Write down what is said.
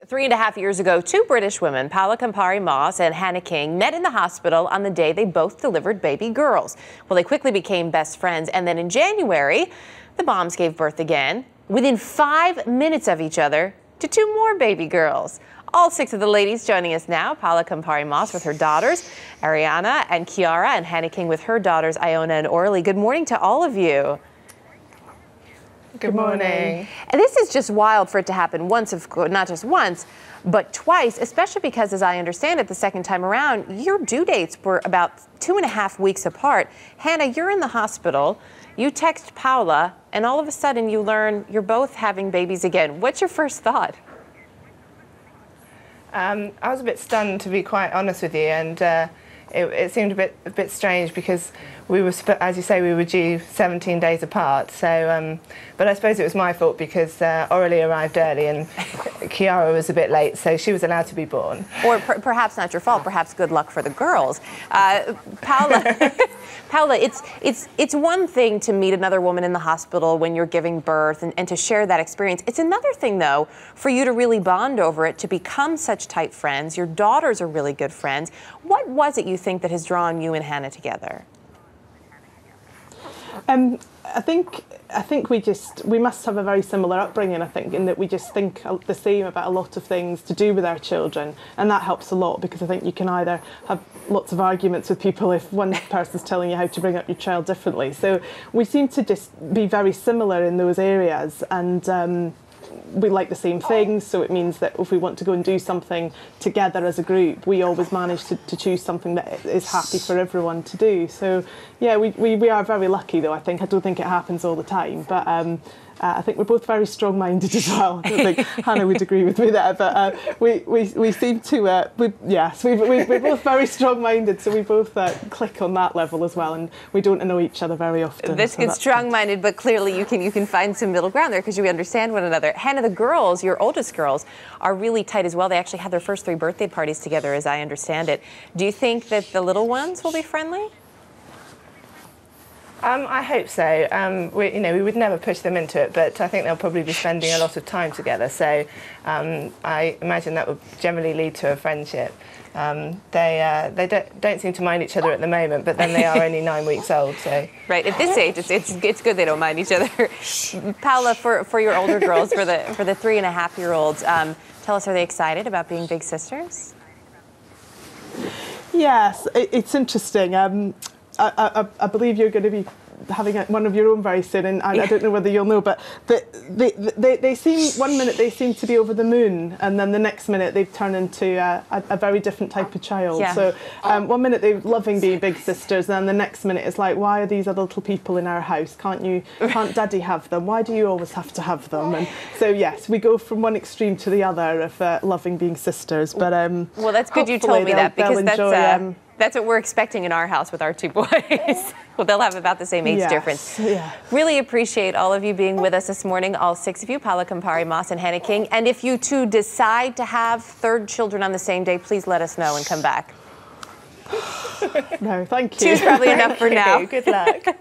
3.5 years ago, two British women, Paola Campari-Moss and Hannah King, met in the hospital on the day they both delivered baby girls. Well, they quickly became best friends, and then in January, the moms gave birth again, within 5 minutes of each other, to two more baby girls. All six of the ladies joining us now. Paola Campari-Moss with her daughters, Ariana and Kiara, and Hannah King with her daughters, Iona and Orly. Good morning to all of you. Good morning. And this is just wild for it to happen once, not just once, but twice, especially because, as I understand it, the second time around, your due dates were about 2.5 weeks apart. Hannah, you're in the hospital. You text Paola, and all of a sudden you learn you're both having babies again. What's your first thought? I was a bit stunned, to be quite honest with you, and it seemed a bit strange because we were, as you say, we were due 17 days apart. So, but I suppose it was my fault because Orly arrived early and Kiara was a bit late, so she was allowed to be born. Or perhaps not your fault. Perhaps good luck for the girls. Paola, Paola, it's one thing to meet another woman in the hospital when you're giving birth and to share that experience. It's another thing, though, for you to really bond over it, to become such tight friends. Your daughters are really good friends. What was it you think that has drawn you and Hannah together? I think we must have a very similar upbringing, I think, in that we just think the same about a lot of things to do with our children, and that helps a lot because I think you can either have lots of arguments with people if one person's telling you how to bring up your child differently. So we seem to just be very similar in those areas, and we like the same things, so it means that if we want to go and do something together as a group, we always manage to choose something that is happy for everyone to do. So yeah, we are very lucky, though. I don't think it happens all the time, but I think we're both very strong-minded as well. I don't think Hannah would agree with me there, but we seem to, we're both very strong-minded, so we both click on that level as well, and we don't annoy each other very often. This gets strong-minded, but clearly you can find some middle ground there because you understand one another. Hannah, the girls, your oldest girls, are really tight as well. They actually had their first 3 birthday parties together, as I understand it. Do you think that the little ones will be friendly? I hope so. We would never push them into it, but I think they'll probably be spending a lot of time together. So I imagine that would generally lead to a friendship. They don't seem to mind each other at the moment, but then they are only 9 weeks old. So right at this age, it's good they don't mind each other. Paola, for your older girls, for the 3.5-year-olds, tell us, are they excited about being big sisters? Yes, it's interesting. I believe you're going to be having one of your own very soon, and I don't know whether you'll know, but they seem, one minute they seem to be over the moon, and then the next minute they've turned into a very different type of child. Yeah. So one minute they're loving being big sisters, and then the next minute it's like, why are these other little people in our house? Can't Daddy have them? Why do you always have to have them? And so yes, we go from one extreme to the other of loving being sisters. But well, that's good you told me that, because that's what we're expecting in our house with our 2 boys. Well, they'll have about the same age difference. Yeah. Really appreciate all of you being with us this morning, all 6 of you, Paola Campari-Moss and Hannah King. And if you two decide to have 3rd children on the same day, please let us know and come back. No, thank you. 2's probably enough for now. Good luck.